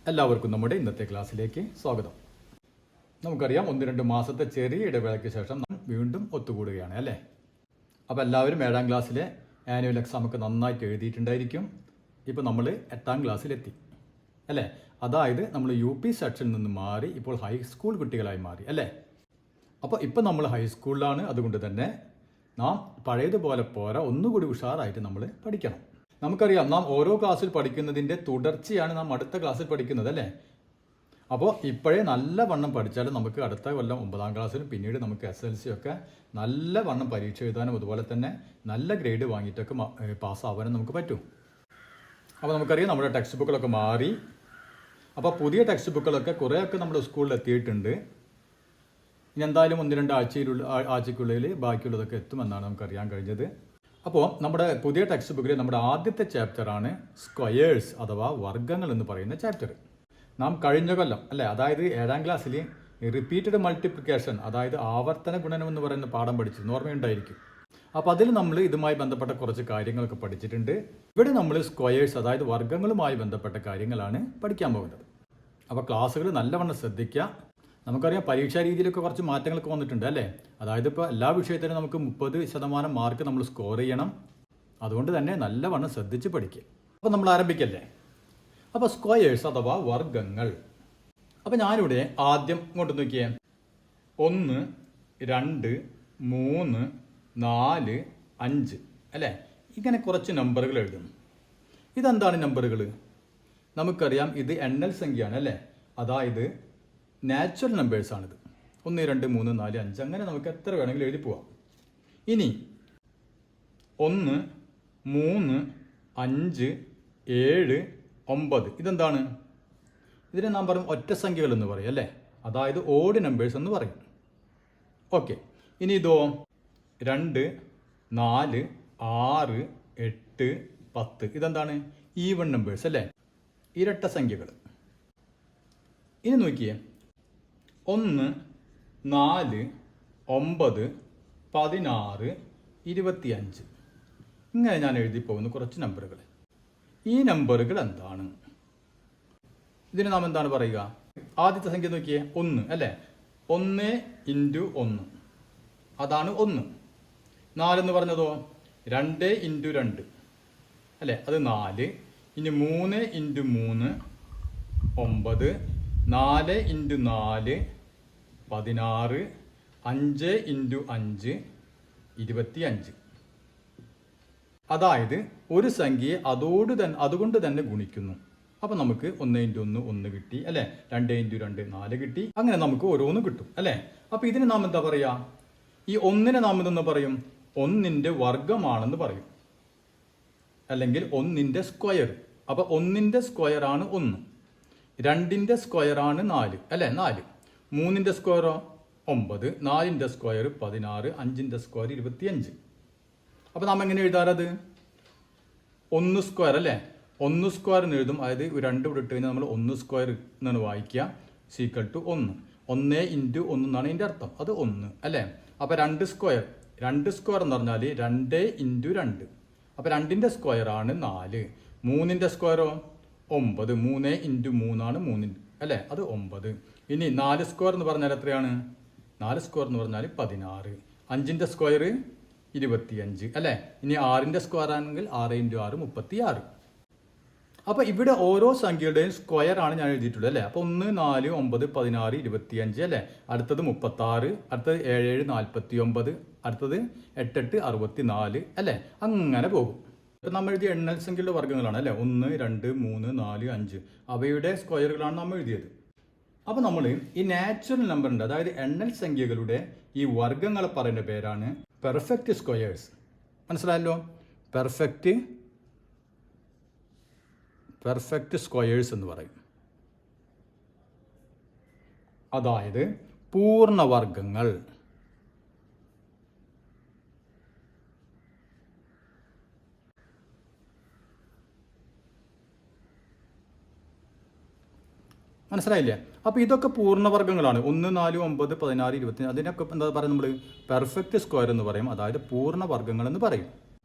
എല്ലാവർക്കും നമ്മുടെ ഇന്നത്തെ ക്ലാസ്സിലേക്ക് സ്വാഗതം. നമുക്കറിയാം 1-2 മാസത്തെ ചെറിയ ഇടവേളയ്ക്ക് ശേഷം നാം വീണ്ടും ഒത്തുകൂടുകയാണ് അല്ലേ. അപ്പോൾ എല്ലാവരും 7ാം ക്ലാസ്സിലെ ആനുവൽ എക്സാമൊക്കെ നന്നായിട്ട് എഴുതിയിട്ടുണ്ടായിരിക്കും. ഇപ്പോൾ നമ്മൾ 8ാം ക്ലാസ്സിലെത്തി അല്ലേ. അതായത് നമ്മൾ UP സെക്ഷനിൽ നിന്ന് മാറി ഇപ്പോൾ ഹൈസ്കൂൾ കുട്ടികളായി മാറി അല്ലേ. അപ്പോൾ ഇപ്പോൾ നമ്മൾ ഹൈസ്കൂളിലാണ്. അതുകൊണ്ട് തന്നെ നാം പഴയതുപോലെ പോരാ, ഒന്നുകൂടി ഉഷാറായിട്ട് നമ്മൾ പഠിക്കണം. നമുക്കറിയാം നാം ഓരോ ക്ലാസ്സിൽ പഠിക്കുന്നതിൻ്റെ തുടർച്ചയാണ് നാം അടുത്ത ക്ലാസ്സിൽ പഠിക്കുന്നത് അല്ലേ. അപ്പോൾ ഇപ്പോഴേ നല്ല വണ്ണം പഠിച്ചാലും നമുക്ക് അടുത്ത കൊല്ലം 9ാം ക്ലാസ്സിലും പിന്നീട് നമുക്ക് SLC ഒക്കെ നല്ല വണ്ണം പരീക്ഷ എഴുതാനും അതുപോലെ തന്നെ നല്ല ഗ്രേഡ് വാങ്ങിയിട്ടൊക്കെ പാസ്സാവാനും നമുക്ക് പറ്റും. അപ്പോൾ നമുക്കറിയാം നമ്മുടെ ടെക്സ്റ്റ് ബുക്കുകളൊക്കെ മാറി. അപ്പോൾ പുതിയ ടെക്സ്റ്റ് ബുക്കുകളൊക്കെ കുറേയൊക്കെ നമ്മുടെ സ്കൂളിൽ എത്തിയിട്ടുണ്ട്. ഇനി എന്തായാലും 1-2 ആഴ്ചയ്ക്കുള്ളിൽ ബാക്കിയുള്ളതൊക്കെ എത്തുമെന്നാണ് നമുക്കറിയാൻ കഴിഞ്ഞത്. അപ്പോൾ നമ്മുടെ പുതിയ ടെക്സ്റ്റ് ബുക്കിൽ നമ്മുടെ ആദ്യത്തെ ചാപ്റ്ററാണ് സ്ക്വയേഴ്സ് അഥവാ വർഗ്ഗങ്ങൾ എന്ന് പറയുന്ന ചാപ്റ്റർ. നാം കഴിഞ്ഞ കൊല്ലം അല്ലേ, അതായത് 7ാം ക്ലാസ്സിൽ റിപ്പീറ്റഡ് മൾട്ടിപ്ലിക്കേഷൻ അതായത് ആവർത്തന ഗുണനം എന്ന് പറയുന്ന പാഠം പഠിച്ചിരുന്നു, ഓർമ്മയുണ്ടായിരിക്കും. അപ്പോൾ അതിൽ നമ്മൾ ഇതുമായി ബന്ധപ്പെട്ട കുറച്ച് കാര്യങ്ങളൊക്കെ പഠിച്ചിട്ടുണ്ട്. ഇവിടെ നമ്മൾ സ്ക്വയേഴ്സ് അതായത് വർഗ്ഗങ്ങളുമായി ബന്ധപ്പെട്ട കാര്യങ്ങളാണ് പഠിക്കാൻ പോകുന്നത്. അപ്പോൾ ക്ലാസ്സുകൾ നല്ലവണ്ണം ശ്രദ്ധിക്കുക. നമുക്കറിയാം പരീക്ഷാ രീതിയിലൊക്കെ കുറച്ച് മാറ്റങ്ങളൊക്കെ വന്നിട്ടുണ്ട് അല്ലേ. അതായത് ഇപ്പോൾ എല്ലാ വിഷയത്തിനും നമുക്ക് 30% മാർക്ക് നമ്മൾ സ്കോർ ചെയ്യണം. അതുകൊണ്ട് തന്നെ നല്ലവണ്ണം ശ്രദ്ധിച്ച് പഠിക്കുക. അപ്പോൾ നമ്മൾ ആരംഭിക്കല്ലേ. അപ്പോൾ സ്ക്വയേഴ്സ് അഥവാ വർഗ്ഗങ്ങൾ. അപ്പോൾ ഞാനിവിടെ ആദ്യം ഇങ്ങോട്ട് നോക്കിയേ. 1, 2, 3, 4, 5 അല്ലേ. ഇങ്ങനെ കുറച്ച് നമ്പറുകൾ എഴുതുന്നു. ഇതെന്താണ് നമ്പറുകൾ? നമുക്കറിയാം ഇത് എണ്ണൽ സംഖ്യയാണ് അല്ലേ. അതായത് നാച്ചുറൽ നമ്പേഴ്സാണിത്. 1, 2, 3, 4, 5 അങ്ങനെ നമുക്ക് എത്ര വേണമെങ്കിലും എഴുതി പോവാം. ഇനി 1, 3, 5, 7, 9 ഇതെന്താണ്? ഇതിനെ നാം പറയും ഒറ്റ സംഖ്യകൾ എന്ന് പറയും അല്ലേ. അതായത് ഓഡ് നമ്പേഴ്സ് എന്ന് പറയും. ഓക്കെ. ഇനി ഇതോ 2, 4, 6, 8, 10 ഇതെന്താണ്? ഈവൺ നമ്പേഴ്സ് അല്ലേ, ഇരട്ട സംഖ്യകൾ. ഇനി നോക്കിയേ 1, 4, 9, 16, 25 ഇങ്ങനെ ഞാൻ എഴുതി പോകുന്ന കുറച്ച് നമ്പറുകൾ. ഈ നമ്പറുകൾ എന്താണ്? ഇതിന് നാം എന്താണ് പറയുക? ആദ്യത്തെ സംഖ്യ നോക്കിയേ 1 അല്ലേ. 1 × 1 അതാണ് 1. 4 എന്ന് പറഞ്ഞതോ 2 × 2 അല്ലേ, അത് 4. ഇനി 3 × 3 9, 4 × 4 16, 5 × 5 25. അതായത് ഒരു സംഖ്യയെ അതുകൊണ്ട് തന്നെ ഗുണിക്കുന്നു. അപ്പം നമുക്ക് 1 × 1 1 കിട്ടി അല്ലേ, 2 × 2 4 കിട്ടി. അങ്ങനെ നമുക്ക് ഓരോന്നും കിട്ടും അല്ലേ. അപ്പം ഇതിന് നാം എന്താ പറയുക? ഈ 1നെ നാം ഇതെന്ന് പറയും 1ന്റെ വർഗ്ഗമാണെന്ന് പറയും, അല്ലെങ്കിൽ 1ന്റെ സ്ക്വയർ. അപ്പം 1ന്റെ സ്ക്വയർ ആണ് 1, 2ന്റെ സ്ക്വയർ ആണ് 4 അല്ലേ, 4. 3ന്റെ സ്ക്വയറോ 9, 4ന്റെ സ്ക്വയർ 16, 5ന്റെ സ്ക്വയർ 25. അപ്പോൾ നാം എങ്ങനെ എഴുതാറത്? 1 സ്ക്വയർ അല്ലേ. 1 സ്ക്വയർ എന്ന് എഴുതും. അതായത് 2 ഇവിടെ ഇട്ട് കഴിഞ്ഞാൽ നമ്മൾ 1 സ്ക്വയർ എന്നാണ് വായിക്കുക. = 1. 1 × 1 എന്നാണ് ഇതിൻ്റെ അർത്ഥം. അത് 1 അല്ലേ. അപ്പോൾ 2 സ്ക്വയർ എന്ന് പറഞ്ഞാൽ 2 × 2. അപ്പോൾ 2ന്റെ സ്ക്വയർ ആണ് 4. 3ന്റെ സ്ക്വയറോ 9, 3 × 3 ആണ് 3 അല്ലേ, അത് 9. ഇനി 4 സ്ക്വയർ എന്ന് പറഞ്ഞാൽ എത്രയാണ്? 4 സ്ക്വയർ എന്ന് പറഞ്ഞാൽ 16. 5ന്റെ സ്ക്വയർ 25 അല്ലേ. ഇനി 6ന്റെ സ്ക്വയർ ആണെങ്കിൽ 6 × 6 36. അപ്പോൾ ഇവിടെ ഓരോ സംഖ്യയുടെയും സ്ക്വയർ ആണ് ഞാൻ എഴുതിയിട്ടുള്ളത് അല്ലേ. അപ്പോൾ 1, 4, 9, 16, 25 അല്ലേ. അടുത്തത് 36, അടുത്തത് 7, 49, അടുത്തത് 8, 64 അല്ലേ. അങ്ങനെ പോകും. ഇപ്പം നമ്മൾ എഴുതിയ എണ്ണൽ സംഖ്യയുടെ വർഗ്ഗങ്ങളാണ് അല്ലേ. 1, 2, 3, 4, 5 അവയുടെ സ്ക്വയറുകളാണ് നമ്മൾ എഴുതിയത്. അപ്പോൾ നമ്മൾ ഈ നാച്ചുറൽ നമ്പറിൻ്റെ അതായത് എണ്ണൽ സംഖ്യകളുടെ ഈ വർഗ്ഗങ്ങളെ പറയുന്ന പേരാണ് പെർഫെക്റ്റ് സ്ക്വയേഴ്സ്. മനസ്സിലായല്ലോ. പെർഫെക്റ്റ് സ്ക്വയേഴ്സ് എന്ന് പറയും. അതായത് പൂർണ്ണവർഗ്ഗങ്ങൾ. മനസ്സിലായില്ലേ. അപ്പോൾ ഇതൊക്കെ പൂർണ്ണവർഗ്ഗങ്ങളാണ്. 1, 4, 9, 16, 25 അതിനൊക്കെ എന്താ പറയുക? നമ്മൾ പെർഫെക്റ്റ് സ്ക്വയർ എന്ന് പറയും, അതായത് പൂർണ്ണവർഗ്ഗങ്ങൾ എന്ന് പറയും.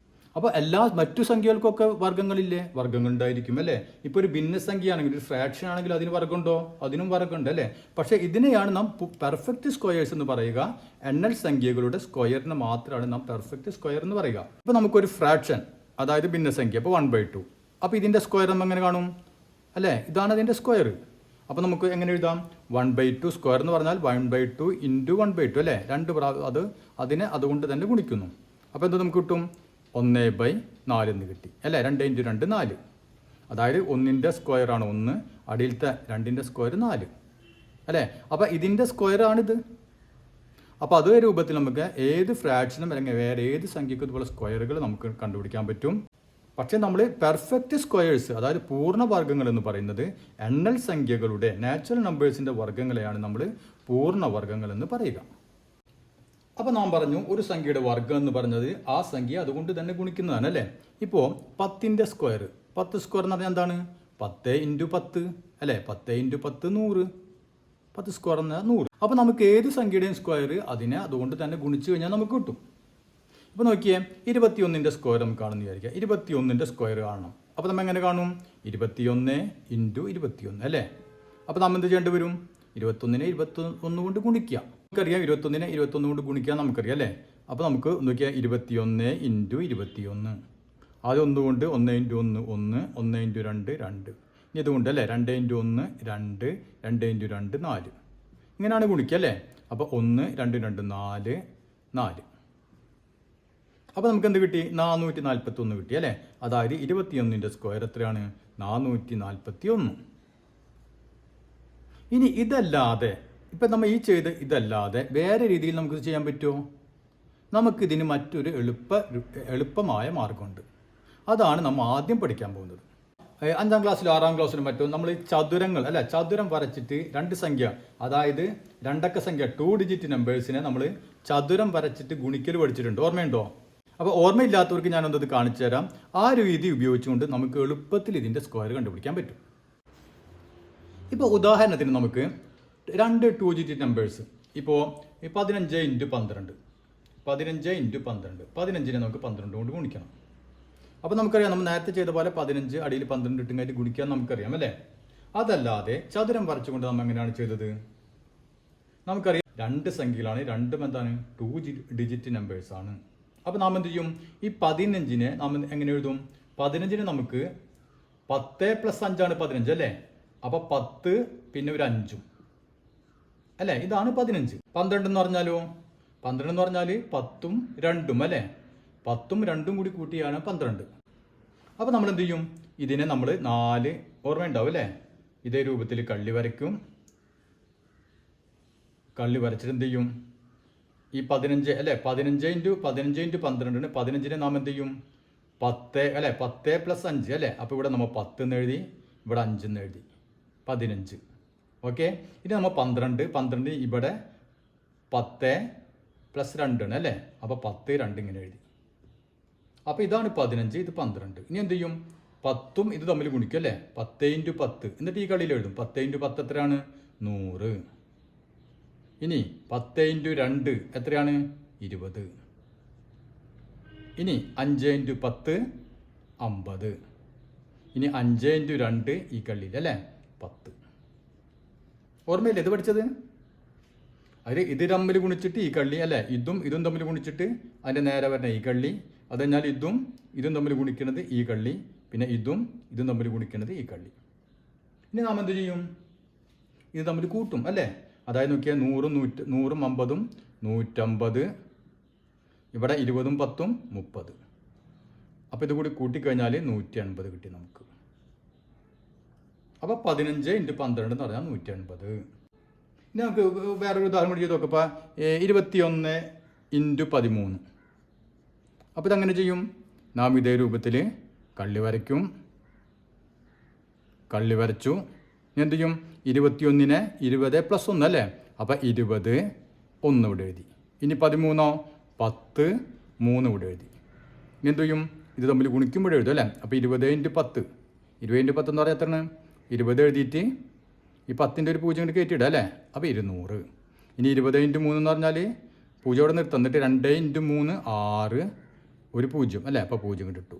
അപ്പോൾ എല്ലാ മറ്റു സംഖ്യകൾക്കൊക്കെ വർഗ്ഗങ്ങളില്ലേ? വർഗ്ഗങ്ങൾ ഉണ്ടായിരിക്കും അല്ലേ? ഇപ്പോൾ ഒരു ഭിന്നസംഖ്യ ആണെങ്കിൽ, ഒരു ഫ്രാക്ഷൻ ആണെങ്കിൽ അതിന് വർഗ്ഗമുണ്ടോ? അതിനും വർഗ്ഗമുണ്ട് അല്ലേ? പക്ഷേ ഇതിനെയാണ് നാം പെർഫെക്റ്റ് സ്ക്വയേഴ്സ് എന്ന് പറയുക. എണ്ണൽ സംഖ്യകളുടെ സ്ക്വയറിന് മാത്രമാണ് നാം പെർഫെക്റ്റ് സ്ക്വയർ എന്ന് പറയുക. ഇപ്പോൾ നമുക്കൊരു ഫ്രാക്ഷൻ, അതായത് ഭിന്നസംഖ്യ, അപ്പോൾ 1/2. അപ്പോൾ ഇതിൻ്റെ സ്ക്വയർ നമ്മൾ എങ്ങനെ കാണും? അല്ലേ, ഇതാണ് അതിൻ്റെ സ്ക്വയർ. അപ്പോൾ നമുക്ക് എങ്ങനെ എഴുതാം? 1/2 സ്ക്വയർ എന്ന് പറഞ്ഞാൽ 1/2 ഇൻറ്റു 1/2 അല്ലേ? അതിനെ അതുകൊണ്ട് തന്നെ ഗുണിക്കുന്നു. അപ്പോൾ എന്ത് നമുക്ക് കിട്ടും? 1/4 എന്ന് കിട്ടി അല്ലേ? 2 ഇൻറ്റു 2 4. അതായത് 1ൻ്റെ സ്ക്വയറാണ് 1, അടിയിലത്തെ 2ൻ്റെ സ്ക്വയർ 4 അല്ലേ? അപ്പോൾ ഇതിൻ്റെ സ്ക്വയറാണിത്. അപ്പോൾ അതേ രൂപത്തിൽ നമുക്ക് ഏത് ഫ്രാക്ഷനും അല്ലെങ്കിൽ വേറെ ഏത് സംഖ്യക്കും ഇതുപോലെ സ്ക്വയറുകൾ നമുക്ക് കണ്ടുപിടിക്കാൻ പറ്റും. പക്ഷേ നമ്മൾ പെർഫെക്റ്റ് സ്ക്വയേഴ്സ്, അതായത് പൂർണ്ണവർഗ്ഗങ്ങൾ എന്ന് പറയുന്നത് എണ്ണൽ സംഖ്യകളുടെ നാച്ചുറൽ നമ്പേഴ്സിൻ്റെ വർഗ്ഗങ്ങളെയാണ് നമ്മൾ പൂർണ്ണവർഗ്ഗങ്ങൾ എന്ന് പറയുക. അപ്പോൾ നാം പറഞ്ഞു ഒരു സംഖ്യയുടെ വർഗ്ഗം എന്ന് പറഞ്ഞത് ആ സംഖ്യ അതുകൊണ്ട് തന്നെ ഗുണിക്കുന്നതാണ് അല്ലേ? ഇപ്പോൾ 10ൻ്റെ സ്ക്വയർ, 10 സ്ക്വയർ എന്ന് പറഞ്ഞാൽ എന്താണ്? 10 ഇൻറ്റു 10 അല്ലേ? 10 ഇൻറ്റു 10 100. 10 സ്ക്വയർ എന്നാൽ 100. അപ്പോൾ നമുക്ക് ഏത് സംഖ്യയുടെയും സ്ക്വയർ അതിനെ അതുകൊണ്ട് തന്നെ ഗുണിച്ചു കഴിഞ്ഞാൽ നമുക്ക് കിട്ടും. ഇപ്പോൾ നോക്കിയേ, 21ൻ്റെ സ്ക്വയർ നമുക്ക് കാണുമെന്ന് വിചാരിക്കുക. 21ൻ്റെ സ്ക്വയർ കാണണം. അപ്പോൾ നമ്മൾ എങ്ങനെ കാണും? 21 ഇൻറ്റു 21 അല്ലേ? അപ്പോൾ നമ്മൾ എന്ത് ചെയ്യേണ്ടി വരും? 21നെ 21 കൊണ്ട് ഗുണിക്കുക. നമുക്കറിയാം 21നെ 21 കൊണ്ട് ഗുണിക്കുക നമുക്കറിയാം അല്ലേ? അപ്പോൾ നമുക്ക് നോക്കിയാൽ 21 ഇൻറ്റു 21. ആദ്യം 1 കൊണ്ട് 1 ഇൻറ്റു 1 1, 1 ഇൻറ്റു 2 2. ഇനി ഇതുകൊണ്ട് അല്ലേ? 2 ഇൻറ്റു 1 2, 2 ഇൻറ്റു 2 4. ഇങ്ങനെയാണ് ഗുണിക്കുക അല്ലേ? അപ്പോൾ 1 2 2 4 4. അപ്പോൾ നമുക്ക് എന്ത് കിട്ടി? 441 കിട്ടി അല്ലേ? അതായത് 21ൻ്റെ സ്ക്വയർ എത്രയാണ്? 441. ഇനി ഇതല്ലാതെ, ഇപ്പം നമ്മൾ ഈ ചെയ്ത് ഇതല്ലാതെ വേറെ രീതിയിൽ നമുക്ക് ചെയ്യാൻ പറ്റുമോ? നമുക്കിതിന് മറ്റൊരു എളുപ്പമായ മാർഗമുണ്ട്. അതാണ് നമ്മൾ ആദ്യം പഠിക്കാൻ പോകുന്നത്. 5ാം ക്ലാസ്സിലും 6ാം ക്ലാസ്സിലും മറ്റും നമ്മൾ ചതുരങ്ങൾ അല്ല, ചതുരം വരച്ചിട്ട് രണ്ട് സംഖ്യ, അതായത് രണ്ടക്ക സംഖ്യ 2 ഡിജിറ്റ് നമ്പേഴ്സിനെ നമ്മൾ ചതുരം വരച്ചിട്ട് ഗുണിക്കൽ പഠിച്ചിട്ടുണ്ട്. ഓർമ്മയുണ്ടോ? അപ്പോൾ ഓർമ്മയില്ലാത്തവർക്ക് ഞാനൊന്നത് കാണിച്ചു തരാം. ആ രീതി ഉപയോഗിച്ചുകൊണ്ട് നമുക്ക് എളുപ്പത്തിൽ ഇതിൻ്റെ സ്ക്വയർ കണ്ടുപിടിക്കാൻ പറ്റും. ഇപ്പോൾ ഉദാഹരണത്തിന് നമുക്ക് 2 2 ഡിജിറ്റ് നമ്പേഴ്സ്, ഇപ്പോൾ 15 ഇൻറ്റു 12, 15 ഇൻറ്റു 12, 15നെ നമുക്ക് 12 കൊണ്ട് ഗുണിക്കണം. അപ്പോൾ നമുക്കറിയാം, നമ്മൾ നേരത്തെ ചെയ്ത പോലെ 15 അടിയിൽ 12 ഇട്ടും ഗുണിക്കാൻ നമുക്കറിയാം അല്ലേ? അതല്ലാതെ ചതുരം വരച്ചുകൊണ്ട് നമ്മൾ എങ്ങനെയാണ് ചെയ്തത്? നമുക്കറിയാം രണ്ട് സംഖ്യകളാണ്, രണ്ടും എന്താണ്? 2 ഡിജിറ്റ് നമ്പേഴ്സാണ്. അപ്പോൾ നാം എന്ത് ചെയ്യും? ഈ 15നെ നാം എങ്ങനെ എഴുതും? 15ന് നമുക്ക് 10 + 5 ആണ് 15 അല്ലേ? അപ്പോൾ 10 പിന്നെ ഒരു 5 അല്ലേ? ഇതാണ് 15. 12 എന്ന് പറഞ്ഞാലോ? 12 എന്ന് പറഞ്ഞാൽ 10ഉം 2ഉം അല്ലേ? 10ഉം 2ഉം കൂടി കൂട്ടിയാണ് 12. അപ്പോൾ നമ്മൾ എന്ത് ചെയ്യും? ഇതിനെ നമ്മൾ 4, ഓർമ്മയുണ്ടാവും അല്ലേ? ഇതേ രൂപത്തിൽ കള്ളി വരയ്ക്കും. കള്ളി വരച്ചിട്ട് എന്ത് ചെയ്യും? ഈ 15 അല്ലേ? 15 ഇൻറ്റു 12ന് 15നെ നാം എന്ത് ചെയ്യും? 10 അല്ലേ? 10 + 5 അല്ലേ? അപ്പോൾ ഇവിടെ നമ്മൾ 10 എന്ന് എഴുതി, ഇവിടെ 5 എന്ന് എഴുതി, 15. ഓക്കെ. ഇനി നമ്മൾ 12 ഇവിടെ 10 + 2 ആണ് അല്ലേ? അപ്പോൾ 10 2 ഇങ്ങനെ എഴുതി. അപ്പോൾ ഇതാണ് 15, ഇത് 12. ഇനി എന്ത് ചെയ്യും? 10ഉം ഇത് തമ്മിൽ ഗുണിക്കും അല്ലേ? 10 ഇൻറ്റു 10, എന്നിട്ട് ഈ കളിയിൽ എഴുതും. 10 ഇൻറ്റു 10 എത്രയാണ്? 100. ഇനി 10 ഇൻറ്റു 2 എത്രയാണ്? 20. ഇനി 5 ഇൻറ്റു 10 50. ഇനി 5 ഇൻറ്റു 2 ഈ കള്ളിയിൽ അല്ലേ? 10. ഓർമ്മയില്ലേ ഇത് പഠിച്ചത്? അതിൽ ഇത് തമ്മിൽ ഗുണിച്ചിട്ട് ഈ കള്ളി അല്ലേ? ഇതും തമ്മിൽ ഗുണിച്ചിട്ട് അതിൻ്റെ നേരെ വരണ ഈ കള്ളി, അത് കഴിഞ്ഞാൽ ഇതും തമ്മിൽ ഗുണിക്കുന്നത് ഈ കള്ളി, പിന്നെ ഇതും തമ്മിൽ ഗുണിക്കുന്നത് ഈ കള്ളി. ഇനി നാം എന്ത് ചെയ്യും? ഇത് തമ്മിൽ കൂട്ടും അല്ലേ? അതായത് നോക്കിയാൽ 100ഉം 50ഉം 150, ഇവിടെ 20ഉം 10ഉം 30. അപ്പോൾ ഇത് കൂടി കൂട്ടിക്കഴിഞ്ഞാൽ 180 കിട്ടി നമുക്ക്. അപ്പോൾ 15 ഇൻറ്റു 12 എന്ന് പറഞ്ഞാൽ 180. ഇനി നമുക്ക് വേറൊരു ഉദാഹരണം കൂടി ചെയ്ത് നോക്കാം. അപ്പോൾ 21 ഇൻറ്റു 13. അപ്പോൾ ഇതങ്ങനെ ചെയ്യും? നാം ഇതേ രൂപത്തിൽ കള്ളി വരയ്ക്കും. കള്ളി വരച്ചു. ഇനി എന്ത് ചെയ്യും? 21നെ 20 + 1 അല്ലേ? അപ്പോൾ 20 1 ഇവിടെ എഴുതി. ഇനി 13 10 3 ഇവിടെ എഴുതി. ഇനി എന്ത് ചെയ്യും? ഇത് തമ്മിൽ ഗുണിക്കുമ്പോഴേ എഴുതും അല്ലേ? അപ്പോൾ 20 ഇൻറ്റു 10, 20 ഇൻറ്റു 10 എന്ന് പറയാൻ എത്രയാണ്? 20 എഴുതിയിട്ട് ഈ 10ൻ്റെ ഒരു 0 കൊണ്ട് കയറ്റിയിടുക അല്ലേ? അപ്പോൾ 200. ഇനി 20 ഇൻറ്റു 3 എന്ന് പറഞ്ഞാൽ 0 ഇവിടെ നിർത്തും. എന്നിട്ട് 2 ഇൻറ്റു 3 6, ഒരു 0 അല്ലേ, അപ്പോൾ 0 കിട്ടു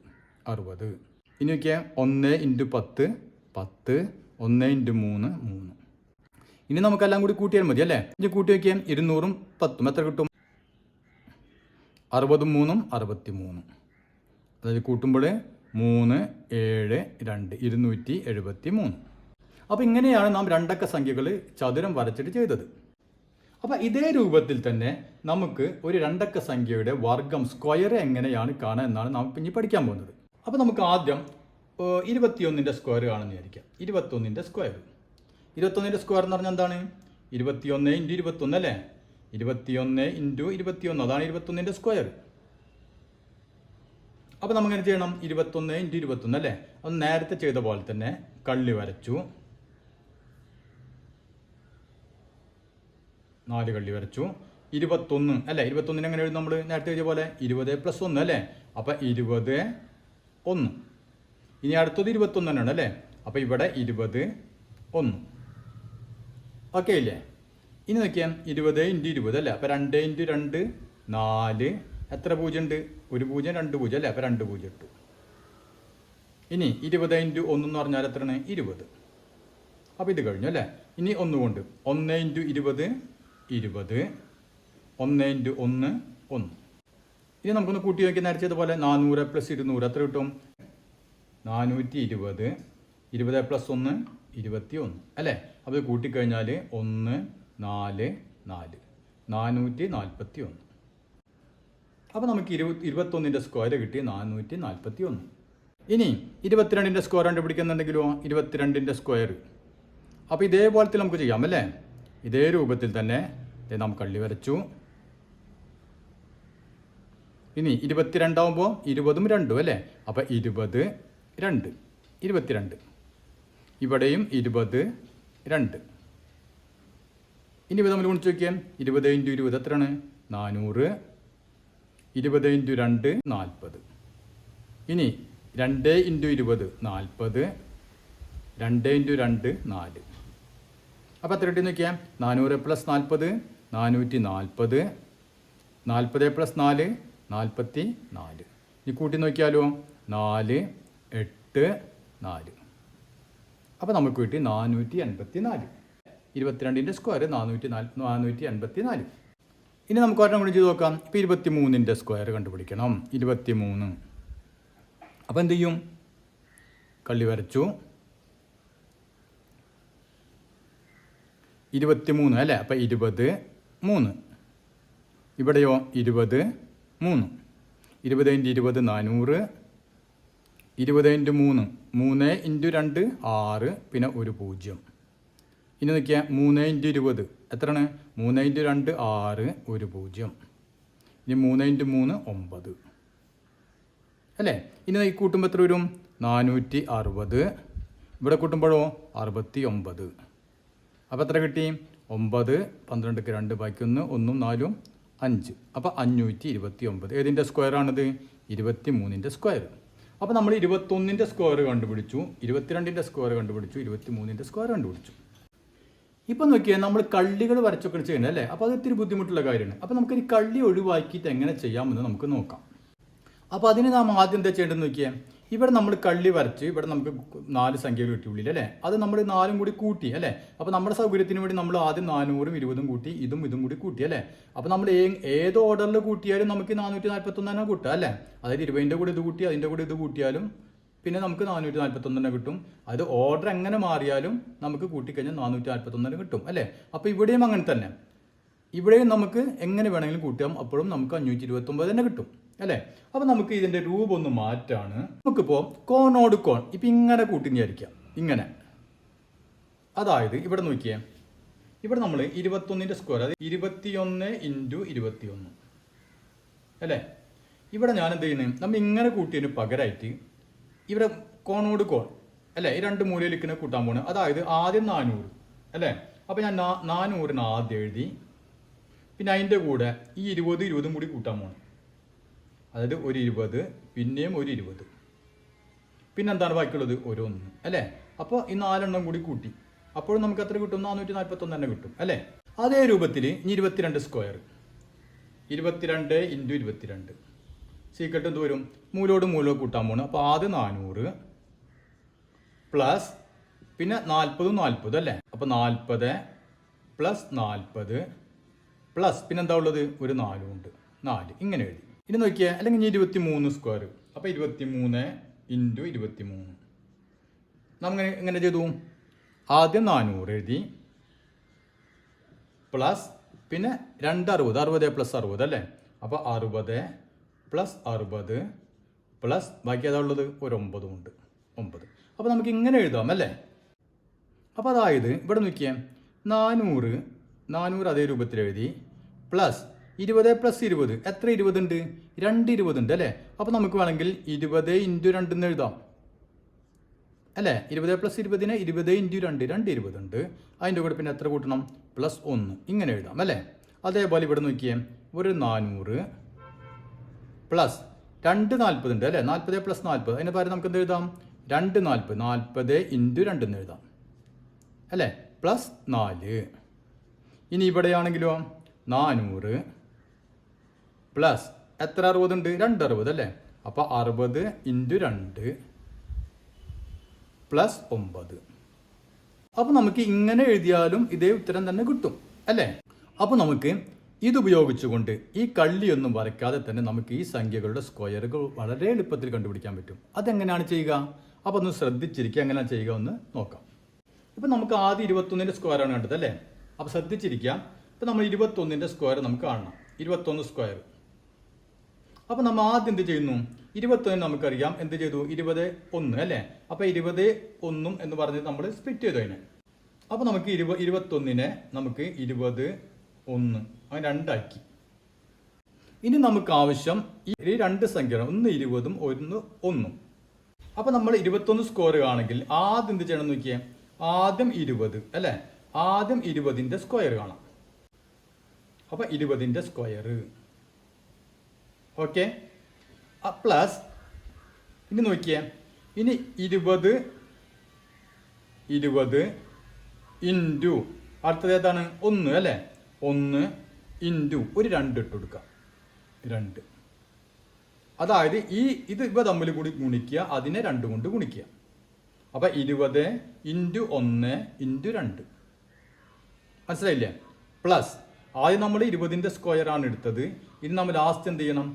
60. ഇനി നോക്കിയാൽ 1 × 10 10, 1 × 3 3. ഇനി നമുക്കെല്ലാം കൂടി കൂട്ടിയാൽ മതി അല്ലേ. ഇനി കൂട്ടി നോക്കിയാൽ 200 ഉം 10 എത്ര കിട്ടും? 60 3 63. അതായത് കൂട്ടുമ്പോൾ 3 7 2 273. അപ്പോൾ ഇങ്ങനെയാണ് നാം രണ്ടക്ക സംഖ്യകൾ ചതുരം വരച്ചിട്ട് ചെയ്തത്. അപ്പോൾ ഇതേ രൂപത്തിൽ തന്നെ നമുക്ക് ഒരു രണ്ടക്ക സംഖ്യയുടെ വർഗം സ്ക്വയർ എങ്ങനെയാണ് കാണുക എന്നാണ് നാം ഇനി പഠിക്കാൻ പോകുന്നത്. അപ്പോൾ നമുക്ക് ആദ്യം 21ൻ്റെ സ്ക്വയർ കാണുമെന്ന് വിചാരിക്കാം. 21ൻ്റെ സ്ക്വയർ എന്ന് പറഞ്ഞാൽ എന്താണ്? 21 × 21 അല്ലേ. 21 × 21 അതാണ് 21ൻ്റെ സ്ക്വയർ. അപ്പോൾ നമുക്കെങ്ങനെ ചെയ്യണം? 21 × 21 അല്ലേ. അത് നേരത്തെ ചെയ്ത പോലെ തന്നെ കള്ളി വരച്ചു, 4 കള്ളി വരച്ചു. 21 അല്ലേ. 21 എങ്ങനെ എഴുതും നമ്മൾ? നേരത്തെ എഴുതിയ പോലെ 20 + 1 അല്ലേ. അപ്പോൾ 20 1. ഇനി അടുത്തത് 21 തന്നെയാണ് അല്ലേ. അപ്പോൾ ഇവിടെ 20 1. ഓക്കെ ഇല്ലേ. ഇനി നോക്കിയാൽ 20 × 20 അല്ലേ. അപ്പോൾ 2 × 2 4. എത്ര 0 ഉണ്ട്? ഒരു 0 2 0 അല്ലേ. അപ്പോൾ 2 0 ഇട്ടു. ഇനി 20 × 1 എന്ന് പറഞ്ഞാൽ എത്രയാണ്? 20. അപ്പോൾ ഇത് കഴിഞ്ഞു അല്ലേ. ഇനി ഒന്നുകൊണ്ട് 1 × 20 20, 1 × 1 1. ഇനി നമുക്കൊന്ന് കൂട്ടി നോക്കി നേരച്ചതുപോലെ 400 + 200 എത്ര കിട്ടും? 420. 20 + 1 21 അല്ലേ. അപ്പോൾ ഇത് കൂട്ടിക്കഴിഞ്ഞാൽ 1 4 4 441. അപ്പോൾ നമുക്ക് 21ൻ്റെ സ്ക്വയർ കിട്ടി 441. ഇനി 22ൻ്റെ സ്ക്വയർ കണ്ടുപിടിക്കുന്നുണ്ടെങ്കിലോ 22ൻ്റെ സ്ക്വയർ. അപ്പോൾ ഇതേപോലത്തിൽ നമുക്ക് ചെയ്യാം അല്ലേ. ഇതേ രൂപത്തിൽ തന്നെ നാം കള്ളി വരച്ചു. ഇനി 22 ആവുമ്പോൾ 20ഉം 2 അല്ലേ. അപ്പോൾ 20 2 22. ഇവിടെയും 20 2. ഇനി ഇത് നമ്മൾ ഗുണിച്ച് നോക്കിയാൽ 20 × 20 എത്രയാണ്? 400. 20 × 2 40. ഇനി 2 × 20 40. 2 × 2 4. അപ്പോൾ എത്ര കിട്ടി നോക്കിയാൽ 400 + 40 440. 40 + 4 44. ഇനി കൂട്ടി നോക്കിയാലോ 4 8 4. അപ്പോൾ നമുക്ക് കിട്ടി 484. 22ൻ്റെ സ്ക്വയർ 484. ഇനി നമുക്ക് ഒരെണ്ണം കൂടി ചെയ്ത് നോക്കാം. ഇപ്പോൾ 23ൻ്റെ സ്ക്വയർ കണ്ടുപിടിക്കണം. 23. അപ്പോൾ എന്ത് ചെയ്യും? കള്ളി വരച്ചു 23 അല്ലേ. അപ്പോൾ 20 3. ഇവിടെയോ 20 3. 20 × 20 400. 20 × 3 3 × 2 6. പിന്നെ ഒരു 0. ഇനി നോക്കിയാൽ 3 × 20 എത്രയാണ്? 3 × 2 6 ഒരു 0. ഇനി 3 × 3 9 അല്ലേ. ഇനി ഈ കൂട്ടുമ്പോൾ എത്ര വരും? 460. ഇവിടെ കൂട്ടുമ്പോഴോ 69. അപ്പോൾ എത്ര കിട്ടി? 9 12ക്ക് 2 ബാക്കി 1 1 4 5. അപ്പോൾ 529. ഏതിൻ്റെ സ്ക്വയർ ആണിത്? 23ൻ്റെ സ്ക്വയർ. അപ്പോൾ നമ്മൾ 21ൻ്റെ സ്ക്വയർ കണ്ടുപിടിച്ചു, 22ൻ്റെ സ്ക്വയർ കണ്ടുപിടിച്ചു, 23ൻ്റെ സ്ക്വയർ കണ്ടുപിടിച്ചു. ഇപ്പം നോക്കിയാൽ നമ്മൾ കള്ളികൾ വരച്ചൊക്കെ ചെയ്യുന്നത് അല്ലേ. അപ്പോൾ അത് ഇത്തിരി ബുദ്ധിമുട്ടുള്ള കാര്യമാണ്. അപ്പോൾ നമുക്ക് ഈ കള്ളി ഒഴിവാക്കിയിട്ട് എങ്ങനെ ചെയ്യാമെന്ന് നമുക്ക് നോക്കാം. അപ്പോൾ അതിന് നാം ആദ്യം എന്താ ചെയ്യേണ്ടതെന്ന് നോക്കിയാൽ ഇവിടെ നമ്മൾ കള്ളി വരച്ച് ഇവിടെ നമുക്ക് 4 സംഖ്യകൾ കിട്ടിയുള്ളിൽ അല്ലേ. അത് നമ്മൾ 4ഉം കൂടി കൂട്ടി അല്ലേ. അപ്പോൾ നമ്മുടെ സൗകര്യത്തിന് വേണ്ടി നമ്മൾ ആദ്യം 400ഉം 20ഉം കൂട്ടി ഇതും കൂടി കൂട്ടി അല്ലേ. അപ്പോൾ നമ്മൾ ഏത് ഓർഡറിൽ കൂട്ടിയാലും നമുക്ക് 441 തന്നെ കൂട്ടാം അല്ലേ. അതായത് 20ൻ്റെ കൂടെ ഇത് കൂട്ടി അതിൻ്റെ കൂടെ ഇത് കൂട്ടിയാലും പിന്നെ നമുക്ക് 441 തന്നെ കിട്ടും. അത് ഓർഡർ എങ്ങനെ മാറിയാലും നമുക്ക് കൂട്ടിക്കഴിഞ്ഞാൽ 441 തന്നെ കിട്ടും അല്ലേ. അപ്പോൾ ഇവിടെയും അങ്ങനെ തന്നെ. ഇവിടെയും നമുക്ക് എങ്ങനെ വേണമെങ്കിലും കൂട്ടാം. അപ്പോഴും നമുക്ക് 529 തന്നെ കിട്ടും അല്ലേ. അപ്പോൾ നമുക്ക് ഇതിൻ്റെ രൂപം ഒന്ന് മാറ്റാണ്. നമുക്കിപ്പോൾ കോണോട് കോൺ ഇപ്പം ഇങ്ങനെ കൂട്ടിഞ്ഞായിരിക്കാം ഇങ്ങനെ. അതായത് ഇവിടെ നോക്കിയേ, ഇവിടെ നമ്മൾ 21ൻ്റെ സ്ക്വയർ അത് 21 × 21 അല്ലേ. ഇവിടെ ഞാൻ എന്ത് ചെയ്യുന്നത്? നമ്മൾ ഇങ്ങനെ കൂട്ടിയതിന് പകരമായിട്ട് ഇവിടെ കോണോട് കോൺ അല്ലേ ഈ 2 മൂലയിലേക്കിനെ കൂട്ടാൻ പോകുന്നത്. അതായത് ആദ്യം 400 അല്ലേ. അപ്പോൾ ഞാൻ 400 ആദ്യം എഴുതി. പിന്നെ അതിൻ്റെ കൂടെ ഈ 20 കൂടി കൂട്ടാൻ പോകണം. അതായത് ഒരു 20 പിന്നെയും ഒരു 20 പിന്നെ എന്താണ് ബാക്കിയുള്ളത്? ഒരു 1 അല്ലേ. അപ്പോൾ ഈ 4 എണ്ണം കൂടി കൂട്ടി അപ്പോഴും നമുക്ക് എത്ര കിട്ടും? 441 തന്നെ കിട്ടും അല്ലേ. അതേ രൂപത്തിൽ ഇനി 22 സ്ക്വയർ 22 × 22 സീക്രട്ട് എന്ത് വരും? മൂലോട് മൂലം കൂട്ടാൻ പോണ്. അപ്പോൾ ആദ്യം 400 പ്ലസ് പിന്നെ 40 അല്ലേ? അപ്പോൾ 40 പ്ലസ് 40 പ്ലസ് പിന്നെ എന്താ ഉള്ളത്? ഒരു 4 ഉണ്ട്. 4 ഇങ്ങനെ എഴുതി. ഇനി നോക്കിയാൽ അല്ലെങ്കിൽ 23 സ്ക്വയർ. അപ്പോൾ 23 ഇൻറ്റു 23 നമ്മൾ എങ്ങനെ ചെയ്തു? ആദ്യം 400 എഴുതി പ്ലസ് പിന്നെ 260 പ്ലസ് 60 അല്ലേ? അപ്പോൾ 60 പ്ലസ് 60 പ്ലസ് ബാക്കി ഏതാ ഉള്ളത്? ഒരു 9 ഉണ്ട്. 9. അപ്പോൾ നമുക്ക് ഇങ്ങനെ എഴുതാം അല്ലേ? അപ്പോൾ അതായത് ഇവിടെ നോക്കിയാൽ 400 അതേ രൂപത്തിൽ എഴുതി പ്ലസ് 20 പ്ലസ് 20 എത്ര 20 ഉണ്ട്? 2 20 ഉണ്ട് അല്ലേ? അപ്പോൾ നമുക്ക് വേണമെങ്കിൽ 20 ഇൻറ്റു 2 എന്ന് എഴുതാം അല്ലേ? 20 പ്ലസ് 20 20 ഇൻറ്റു 2 20 ഉണ്ട്. അതിൻ്റെ കൂടെ പിന്നെ എത്ര കൂട്ടണം? പ്ലസ് 1 ഇങ്ങനെ എഴുതാം അല്ലേ? അതേപോലെ ഇവിടെ നോക്കിയേ ഒരു 400 പ്ലസ് 2 40 ഉണ്ട് അല്ലേ? 40 പ്ലസ് 40 അതിന് പകരം നമുക്ക് എന്ത് എഴുതാം? 2 40 ഇൻറ്റു 2 എന്ന് എഴുതാം അല്ലേ? പ്ലസ് 4. ഇനി ഇവിടെയാണെങ്കിലോ 400 പ്ലസ് എത്ര 60 ഉണ്ട്? 260 അല്ലേ? അപ്പോൾ 60 ഇൻറ്റു 2 പ്ലസ് 9. അപ്പോൾ നമുക്ക് ഇങ്ങനെ എഴുതിയാലും ഇതേ ഉത്തരം തന്നെ കിട്ടും അല്ലേ? അപ്പോൾ നമുക്ക് ഇതുപയോഗിച്ചുകൊണ്ട് ഈ കള്ളിയൊന്നും വരയ്ക്കാതെ തന്നെ നമുക്ക് ഈ സംഖ്യകളുടെ സ്ക്വയറുകൾ വളരെ എളുപ്പത്തിൽ കണ്ടുപിടിക്കാൻ പറ്റും. അതെങ്ങനെയാണ് ചെയ്യുക? അപ്പോൾ ഒന്ന് ശ്രദ്ധിച്ചിരിക്കുക. എങ്ങനെയാണ് ചെയ്യുക ഒന്ന് നോക്കാം. ഇപ്പം നമുക്ക് ആദ്യം 21ൻ്റെ സ്ക്വയറാണ് കണ്ടത് അല്ലേ? അപ്പോൾ ശ്രദ്ധിച്ചിരിക്കുക. ഇപ്പം നമ്മൾ 21ൻ്റെ സ്ക്വയർ നമുക്ക് കാണണം. 21 സ്ക്വയർ. അപ്പോൾ നമ്മൾ ആദ്യം എന്ത് ചെയ്യുന്നു? 21 നമുക്കറിയാം എന്ത് ചെയ്തു? 21 അല്ലേ? അപ്പോൾ 21 എന്ന് പറഞ്ഞ് നമ്മൾ സ്പ്ലിറ്റ് ചെയ്തു അതിനെ. അപ്പോൾ നമുക്ക് 21നെ നമുക്ക് 21 അങ്ങനെ 2 ആക്കി. ഇനി നമുക്ക് ആവശ്യം ഈ 2 സംഖ്യയാണ്. ഒന്ന് 20ഉം ഒന്ന് 1. അപ്പോൾ നമ്മൾ 21 സ്ക്വയർ ആണെങ്കിൽ ആദ്യം എന്ത് ചെയ്യണം നോക്കിയേ? ആദ്യം 20 അല്ലേ? ആദ്യം 20ൻ്റെ സ്ക്വയർ കാണാം. അപ്പോൾ 20ൻ്റെ സ്ക്വയർ ഓക്കെ. പ്ലസ് ഇനി നോക്കിയേ ഇനി 20 ഇൻറ്റു അടുത്തത് ഏതാണ്? 1 അല്ലേ? 1 ഇൻറ്റു ഒരു 2 ഇട്ട് കൊടുക്കുക. 2 അതായത് ഇത് ഇവ തമ്മിൽ കൂടി ഗുണിക്കുക. അതിനെ 2 കൊണ്ട് ഗുണിക്കുക. അപ്പം 20 ഇൻറ്റു 1 ഇൻറ്റു 2 മനസ്സിലായില്ലേ? പ്ലസ് ആദ്യം നമ്മൾ 20ൻ്റെ സ്ക്വയർ ആണ് എടുത്തത്. ഇനി നമ്മൾ ലാസ്റ്റ് എന്ത് ചെയ്യണം?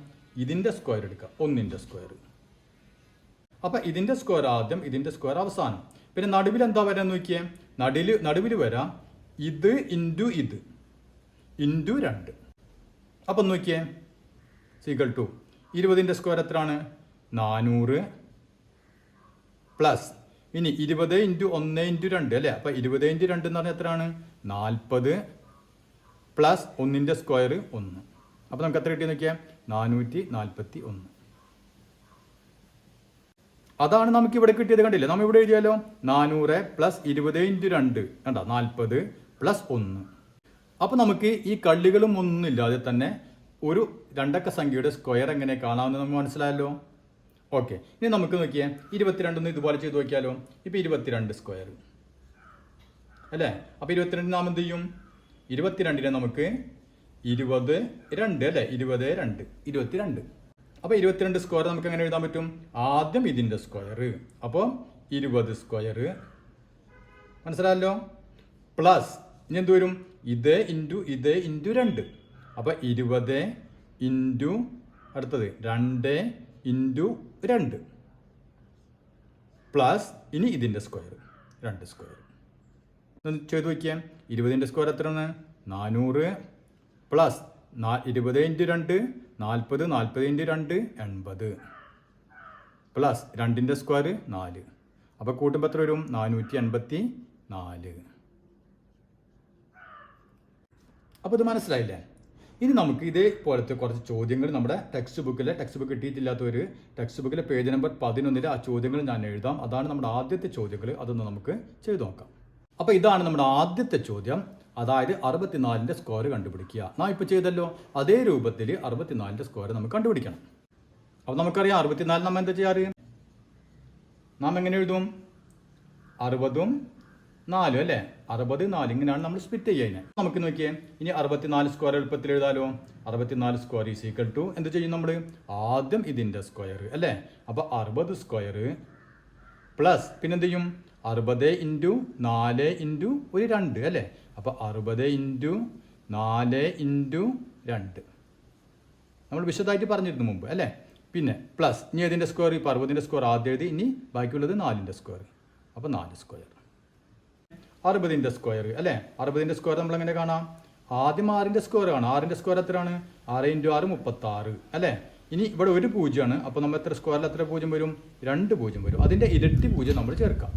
ഇതിൻ്റെ സ്ക്വയർ എടുക്കുക. 1ൻ്റെ സ്ക്വയർ. അപ്പം ഇതിൻ്റെ സ്ക്വയർ ആദ്യം, ഇതിൻ്റെ സ്ക്വയർ അവസാനം. പിന്നെ നടുവിൽ എന്താ വരാൻ നോക്കിയേ? നടുവിൽ വരാം ഇത് ഇൻറ്റു ഇത് ഇൻറ്റു 2. അപ്പം നോക്കിയേ സീക്വൽ ടു 20ൻ്റെ സ്ക്വയർ എത്രയാണ്? 400 പ്ലസ് ഇനി 20 ഇൻറ്റു 1 ഇൻറ്റു 2 അല്ലേ? അപ്പം 20 ഇൻറ്റു 2 എന്ന് പറഞ്ഞാൽ എത്രയാണ്? 40 പ്ലസ് 1ൻ്റെ സ്ക്വയർ 1. അപ്പോൾ നമുക്ക് എത്ര കിട്ടിയെന്ന് നോക്കിയാൽ 441. അതാണ് നമുക്ക് ഇവിടെ കിട്ടിയത്. കണ്ടില്ലേ? നമ്മൾ ഇവിടെ എഴുതിയാലോ 400 പ്ലസ് 20 ഇൻറ്റു 2 കണ്ടോ? 40 പ്ലസ് 1. അപ്പോൾ നമുക്ക് ഈ കള്ളികളും ഒന്നുമില്ലാതെ തന്നെ ഒരു 2 അക്ക സംഖ്യയുടെ സ്ക്വയർ എങ്ങനെ കാണാമെന്ന് നമുക്ക് മനസ്സിലായല്ലോ. ഓക്കെ. ഇനി നമുക്ക് നോക്കിയേ 22 ഇതുപോലെ ചെയ്ത് നോക്കിയാലോ. ഇപ്പോൾ 22 സ്ക്വയർ അല്ലേ? അപ്പോൾ 22 നാം എന്ത് ചെയ്യും? 22നെ നമുക്ക് 22 അല്ലേ? 22. അപ്പോൾ 22 സ്ക്വയർ നമുക്ക് എങ്ങനെ എഴുതാൻ പറ്റും? ആദ്യം ഇതിൻ്റെ സ്ക്വയർ. അപ്പോൾ 20 സ്ക്വയർ മനസ്സിലായല്ലോ. പ്ലസ് ഇനി എന്ത് വരും? ഇത് ഇൻറ്റു 2. അപ്പോൾ 20 ഇൻറ്റു അടുത്തത് 2 ഇൻറ്റു 2 പ്ലസ് ഇനി ഇതിൻ്റെ സ്ക്വയർ 2 സ്ക്വയർ. ചെയ്ത് നോക്കിയാൽ 20ൻ്റെ സ്ക്വയർ എത്രയാണ്? 400 പ്ലസ് 20 ഇൻറ്റു 2 40 ഇൻറ്റു 2 80 പ്ലസ് 2ൻ്റെ സ്ക്വയർ 4. അപ്പോൾ കൂട്ടുമ്പോൾ എത്ര വരും? 484. അപ്പോൾ ഇത് മനസ്സിലായില്ലേ? ഇനി നമുക്ക് ഇതേപോലത്തെ കുറച്ച് ചോദ്യങ്ങൾ നമ്മുടെ ടെക്സ്റ്റ് ബുക്ക് കിട്ടിയിട്ടില്ലാത്തവർ ടെക്സ്റ്റ് ബുക്കിലെ പേജ് നമ്പർ 11 ആ ചോദ്യങ്ങൾ ഞാൻ എഴുതാം. അതാണ് നമ്മുടെ ആദ്യത്തെ ചോദ്യങ്ങൾ. അതൊന്ന് നമുക്ക് ചെയ്തു നോക്കാം. അപ്പോൾ ഇതാണ് നമ്മുടെ ആദ്യത്തെ ചോദ്യം. അതായത് 64ൻ്റെ സ്ക്വയർ കണ്ടുപിടിക്കുക. നാം ഇപ്പോൾ ചെയ്തല്ലോ അതേ രൂപത്തിൽ 64ൻ്റെ സ്ക്വയർ നമുക്ക് കണ്ടുപിടിക്കണം. അപ്പോൾ നമുക്കറിയാം 64 നമ്മൾ എന്താ ചെയ്യാറ്? നാം എങ്ങനെ എഴുതും? 60ഉം 4 അല്ലേ 64 ഇങ്ങനെയാണ് നമ്മൾ സ്പ്ലിറ്റ് ചെയ്യുന്നത്. നമുക്ക് നോക്കിയേ ഇനി 64 സ്ക്വയർ എളുപ്പത്തിൽ എഴുതാലോ. 64 സ്ക്വയർ ഈസ് ഈക്വൽ ടു എന്ത് ചെയ്യും നമ്മൾ ആദ്യം ഇതിൻ്റെ സ്ക്വയർ അല്ലേ. അപ്പോൾ 60 സ്ക്വയർ പ്ലസ് പിന്നെന്ത് ചെയ്യും 60 ഇൻറ്റു 4 ഇൻറ്റു ഒരു 2 അല്ലേ. അപ്പോൾ 60 ഇൻറ്റു 4 ഇൻറ്റു 2 നമ്മൾ വിശദമായിട്ട് പറഞ്ഞിരുന്നു മുമ്പ് അല്ലേ. പിന്നെ പ്ലസ് ഇനി ഏതിൻ്റെ സ്ക്വയർ ഇപ്പോൾ 60ൻ്റെ സ്ക്വയർ ആദ്യം എഴുതി, ഇനി ബാക്കിയുള്ളത് 4ൻ്റെ സ്ക്വയർ. അപ്പോൾ 4 സ്ക്വയർ 60ൻ്റെ സ്ക്വയർ അല്ലേ. 60ൻ്റെ സ്ക്വയർ നമ്മൾ എങ്ങനെ കാണാം, ആദ്യം 6ൻ്റെ സ്ക്വയർ കാണാം. 6ൻ്റെ സ്ക്വയർ എത്രയാണ് 6 ഇൻറ്റു 6 36 അല്ലേ. ഇനി ഇവിടെ ഒരു പൂജ്യമാണ്, അപ്പോൾ നമ്മൾ എത്ര സ്ക്വയറിൽ എത്ര പൂജ്യം വരും 2 പൂജ്യം വരും. അതിൻ്റെ ഇരട്ടി പൂജ്യം നമ്മൾ ചേർക്കാം.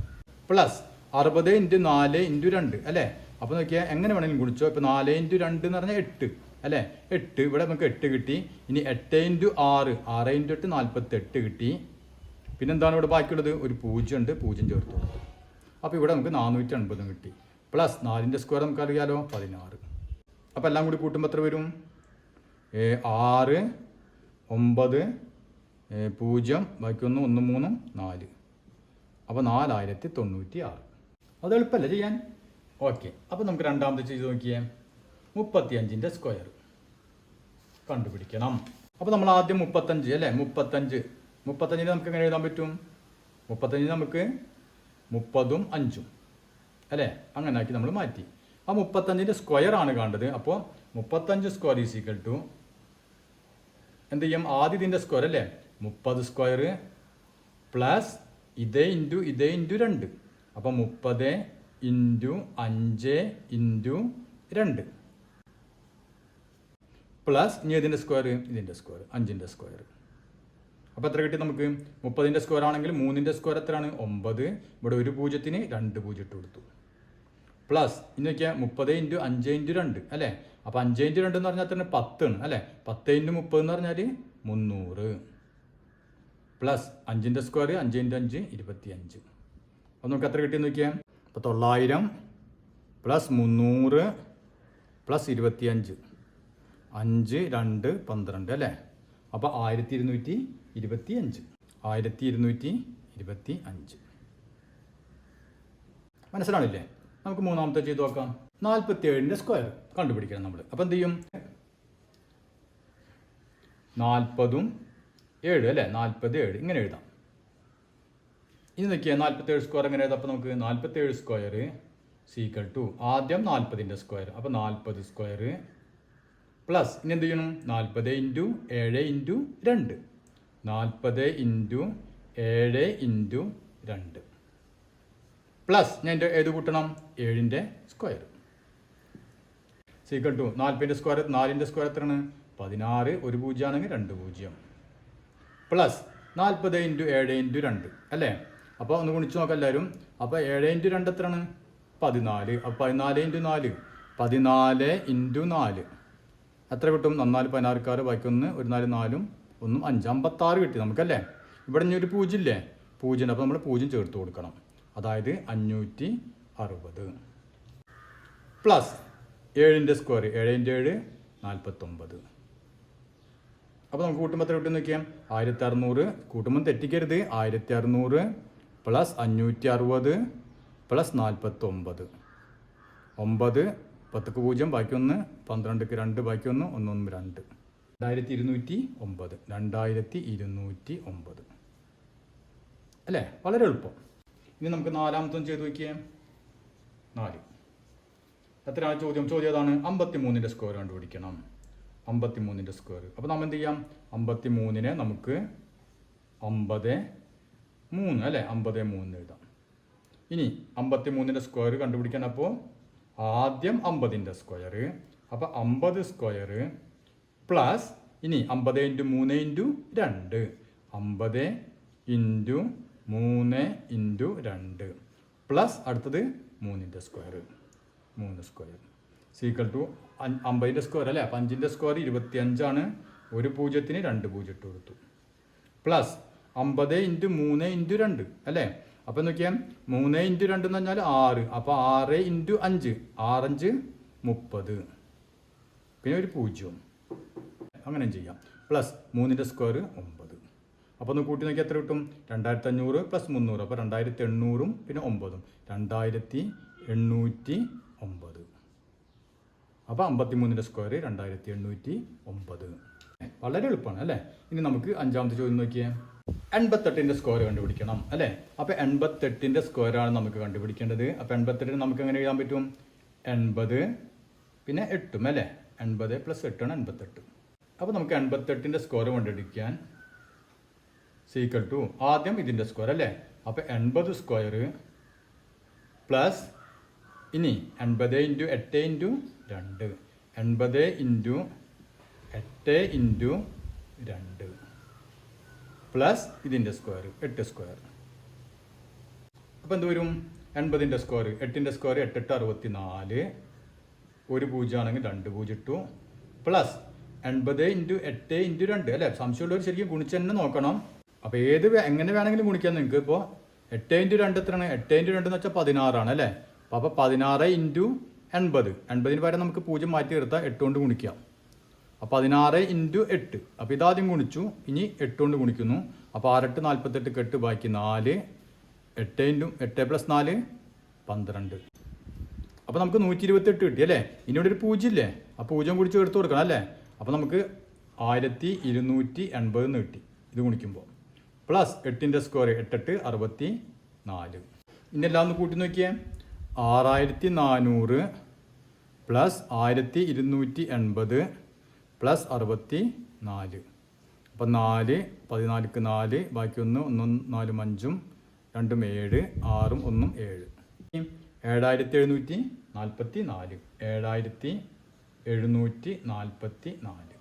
പ്ലസ് 60 ഇൻറ്റു 4 ഇൻറ്റു 2 അല്ലേ. അപ്പോൾ നോക്കിയാൽ എങ്ങനെ വേണമെങ്കിലും കുടിച്ചോ. ഇപ്പോൾ 4 ഇൻറ്റു 2 എന്ന് പറഞ്ഞാൽ 8 അല്ലേ. 8 ഇവിടെ നമുക്ക് 8 കിട്ടി. ഇനി 8 ഇൻറ്റു 6 6 ഇൻറ്റു 8 48 കിട്ടി. പിന്നെന്താണ് ഇവിടെ ബാക്കിയുള്ളത്, ഒരു പൂജ്യം ഉണ്ട്, പൂജ്യം ചേർത്ത് കൊടുത്തു. അപ്പോൾ ഇവിടെ നമുക്ക് 480 കിട്ടി. പ്ലസ് 4ൻ്റെ സ്ക്വയർ നമുക്കറിയാലോ 16. അപ്പോൾ എല്ലാം കൂടി കൂട്ടുമ്പോൾ എത്ര വരും 6 9 0 ബാക്കി 1 1 3 4. അപ്പോൾ 4096. അത് എളുപ്പമല്ലേ ചെയ്യാൻ. ഓക്കെ, അപ്പോൾ നമുക്ക് രണ്ടാമത്തെ ചെയ്ത് നോക്കിയേ 35ൻ്റെ സ്ക്വയർ കണ്ടുപിടിക്കണം. അപ്പോൾ നമ്മൾ ആദ്യം 35 അല്ലേ. 35 നമുക്ക് എങ്ങനെ എഴുതാൻ പറ്റും, 35 നമുക്ക് 30ഉം 5ഉം അല്ലേ. അങ്ങനെ ആക്കി നമ്മൾ മാറ്റി. ആ 35ൻ്റെ സ്ക്വയർ ആണ് കാണേണ്ടത്. അപ്പോൾ 35 സ്ക്വയർ ഈസ് ഈക്വൽ ടു എന്ത് ചെയ്യും, ആദ്യം ഇതിൻ്റെ സ്ക്വയർ അല്ലേ 30 സ്ക്വയർ പ്ലസ് ഇതേ ഇൻറ്റു 2. അപ്പോൾ 30 ഇൻറ്റു 5 ഇൻറ്റു 2 പ്ലസ് ഇനി ഇതിൻ്റെ സ്ക്വയർ ഇതിൻ്റെ സ്ക്വയർ 5ൻ്റെ സ്ക്വയർ. അപ്പോൾ എത്ര കിട്ടി നമുക്ക്, 30ൻ്റെ സ്ക്വയർ ആണെങ്കിൽ 3ൻ്റെ സ്ക്വയർ എത്രയാണ് 9. ഇവിടെ ഒരു പൂജ്യത്തിന് 2 പൂജ്യം ഇട്ട് കൊടുത്തു. പ്ലസ് ഇനി നോക്കിയാൽ 30 ഇൻറ്റു 5 ഇൻറ്റു 2 അല്ലേ. അപ്പോൾ 5 ഇൻറ്റു 2 എന്ന് പറഞ്ഞാൽ തന്നെ 10 ആണ് അല്ലേ. 10 ഇൻറ്റു 30 എന്ന് പറഞ്ഞാൽ 300 പ്ലസ് 5ൻ്റെ സ്ക്വയർ 5 ഇൻറ്റു 5 25. അപ്പോൾ നമുക്ക് എത്ര കിട്ടിയെന്ന് നോക്കിയാൽ, അപ്പോൾ 900 പ്ലസ് 300 പ്ലസ് 25 5 2 12 അല്ലേ. അപ്പോൾ 1225 1225 മനസ്സിലാണില്ലേ. നമുക്ക് മൂന്നാമത്തെ ചെയ്ത് നോക്കാം. 47ൻ്റെ സ്ക്വയർ കണ്ടുപിടിക്കണം നമ്മൾ. അപ്പോൾ എന്ത് ചെയ്യും 40ഉം 7 അല്ലേ 47 ഇങ്ങനെ എഴുതാം. ഇനി നോക്കിയാൽ 47 സ്ക്വയർ എങ്ങനെ എഴുതാം. അപ്പോൾ നമുക്ക് 47 സ്ക്വയർ സീക്വൽ ടു ആദ്യം 40ൻ്റെ സ്ക്വയർ. അപ്പോൾ 40 സ്ക്വയർ പ്ലസ് ഇനി എന്ത് ചെയ്യണം 40 into 7 into 2 40 into 7 into 2 plus ഞാൻ എൻ്റെ ഏത് കൂട്ടണം 7ൻ്റെ സ്ക്വയർ സീക്വൽ ടു 40ൻ്റെ സ്ക്വയർ 4ൻ്റെ സ്ക്വയർ എത്രയാണ് 16. ഒരു പൂജ്യം ആണെങ്കിൽ 2 പൂജ്യം പ്ലസ് 40 ഇൻറ്റു 7 ഇൻറ്റു 2 അല്ലേ. അപ്പോൾ ഒന്ന് ഗുണിച്ച് നോക്കാം എല്ലാവരും. അപ്പോൾ 7 ഇൻറ്റു 2 എത്രയാണ് 14. അപ്പോൾ 14 ഇൻറ്റു 4 14 ഇൻറ്റു 4 എത്ര കിട്ടും 4 16 ബാക്കി 1 ഒരു 4 4ഉം 1 5 56 കിട്ടി നമുക്കല്ലേ. ഇവിടെ ഇനി ഒരു പൂജ്യം ഇല്ലേ, പൂജ്യം. അപ്പോൾ നമ്മൾ പൂജ്യം ചേർത്ത് കൊടുക്കണം. അതായത് 560 പ്ലസ് 7ൻ്റെ സ്ക്വയർ 7 ഇൻറ്റു 7 49. അപ്പോൾ നമുക്ക് കൂട്ടുമ്പോൾ എത്ര കിട്ടും നോക്കിയാൽ 1600. കൂട്ടുമ്പോൾ തെറ്റിക്കരുത്. 1600 പ്ലസ് 560 പ്ലസ് 49 9 10ക്ക് 0 ബാക്കി 1 12ക്ക് 2 ബാക്കി 1 1 1 2 2209 അല്ലേ. വളരെ എളുപ്പം. ഇനി നമുക്ക് നാലാമത്തൊന്നും ചെയ്ത് നോക്കിയേ 4 എത്രയാണ് ചോദ്യം ഏതാണ് 53ൻ്റെ സ്ക്വയർ കണ്ടുപിടിക്കണം. 53ൻ്റെ സ്ക്വയർ. അപ്പോൾ നമ്മൾ എന്ത് ചെയ്യാം 53നെ നമുക്ക് 53 അല്ലേ 53 എഴുതാം. ഇനി 53ൻ്റെ സ്ക്വയർ കണ്ടുപിടിക്കാൻ അപ്പോൾ ആദ്യം 50ൻ്റെ സ്ക്വയർ. അപ്പോൾ 50 സ്ക്വയർ പ്ലസ് ഇനി 50 into 3 into 2 50 into 3 into 2 plus അടുത്തത് 3ൻ്റെ സ്ക്വയർ 3 സ്ക്വയർ സീക്വൽ ടു 50ൻ്റെ സ്ക്വയർ അല്ലേ. അപ്പം 5ൻ്റെ സ്ക്വയർ 25 ആണ്. ഒരു പൂജ്യത്തിന് 2 പൂജ്യം ഇട്ട് കൊടുത്തു. പ്ലസ് 50 ഇൻറ്റു 3 ഇൻറ്റു 2 അല്ലേ. അപ്പം നോക്കിയാൽ 3 ഇൻറ്റു 2 എന്ന് പറഞ്ഞാൽ 6. അപ്പോൾ 6 ഇൻറ്റു 5 6 5 30 പിന്നെ ഒരു പൂജ്യവും അങ്ങനെ ചെയ്യാം. പ്ലസ് 3ൻ്റെ സ്ക്വയർ 9. അപ്പോൾ ഒന്ന് കൂട്ടി നോക്കിയാൽ എത്ര കിട്ടും 2500 പ്ലസ് 300. അപ്പോൾ 2800 പിന്നെ 9 2800 2809. അപ്പോൾ 53ൻ്റെ സ്ക്വയർ 2809. വളരെ എളുപ്പമാണ് അല്ലേ. ഇനി നമുക്ക് അഞ്ചാമത്തെ ചോദ്യം നോക്കിയേ. 88ൻ്റെ സ്ക്വയർ കണ്ടുപിടിക്കണം അല്ലേ. അപ്പോൾ 88ൻ്റെ സ്ക്വയറാണ് നമുക്ക് കണ്ടുപിടിക്കേണ്ടത്. അപ്പോൾ 88 നമുക്ക് എങ്ങനെ എഴുതാൻ പറ്റും? 80 പിന്നെ 8 അല്ലേ. 80 + 8 ആണ് 88. അപ്പോൾ നമുക്ക് 88ൻ്റെ സ്ക്വയർ കണ്ടുപിടിക്കാൻ സീക്വൽ ടു ആദ്യം ഇതിൻ്റെ സ്ക്വയർ അല്ലേ. അപ്പോൾ 80 സ്ക്വയർ പ്ലസ് ഇനി 80 × 8 × 2 80 × 8 × 2 പ്ലസ് ഇതിൻ്റെ സ്ക്വയർ 8 സ്ക്വയർ. അപ്പോൾ എന്ത് വരും? 80ൻ്റെ സ്ക്വയർ 8ൻ്റെ സ്ക്വയർ 8 8 64. ഒരു 0 ആണെങ്കിൽ 2 0 ഇട്ടു പ്ലസ് 80 × 8 × 2 അല്ലേ. സംശയമുള്ളവർ ശരിക്കും ഗുണിച്ച് തന്നെ നോക്കണം. അപ്പോൾ എങ്ങനെ വേണമെങ്കിലും ഗുണിക്കാം നിങ്ങൾക്ക്. ഇപ്പോൾ 8 × 2 എത്രയാണ്? 8 × 2 എന്ന് വെച്ചാൽ 16 ആണ് അല്ലേ. അപ്പോൾ 16 × 80. 80ന് പകരം നമുക്ക് 0 മാറ്റി നിർത്താം, 8 കൊണ്ട് ഗുണിക്കാം. അപ്പോൾ 16 × 8. അപ്പോൾ ഇതാദ്യം ഗുണിച്ചു, ഇനി 8 കൊണ്ട് ഗുണിക്കുന്നു. അപ്പോൾ 6 8 48 8 ബാക്കി 4. 8 × 8 + 4 12. അപ്പോൾ നമുക്ക് 128 കിട്ടി അല്ലേ. ഇനി ഇവിടെ ഒരു 0 ഇല്ലേ, ആ 0 കൂടി ചേർത്ത് കൊടുക്കണം അല്ലേ. അപ്പോൾ നമുക്ക് 1280 കിട്ടി ഇത് ഗുണിക്കുമ്പോൾ. പ്ലസ് 8ൻ്റെ സ്ക്വയർ 8 8 64. ഇനി എല്ലാം ഒന്ന് കൂട്ടി നോക്കിയേ. 6400 പ്ലസ് 1280 പ്ലസ് 64. അപ്പം 4 14ക്ക് 4 ബാക്കി 1 1 4 5 2 7 6 1 7. 7744. 7744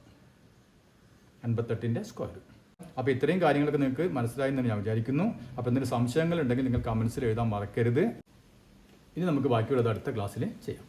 88ൻ്റെ സ്ക്വയർ. അപ്പോൾ ഇത്രയും കാര്യങ്ങളൊക്കെ നിങ്ങൾക്ക് മനസ്സിലായി എന്ന് ഞാൻ വിചാരിക്കുന്നു. അപ്പോൾ എന്തെങ്കിലും സംശയങ്ങൾ ഉണ്ടെങ്കിൽ നിങ്ങൾ കമൻസിൽ എഴുതാൻ മറക്കരുത്. ഇനി നമുക്ക് ബാക്കിയുള്ളത് അടുത്ത ക്ലാസ്സിൽ ചെയ്യാം.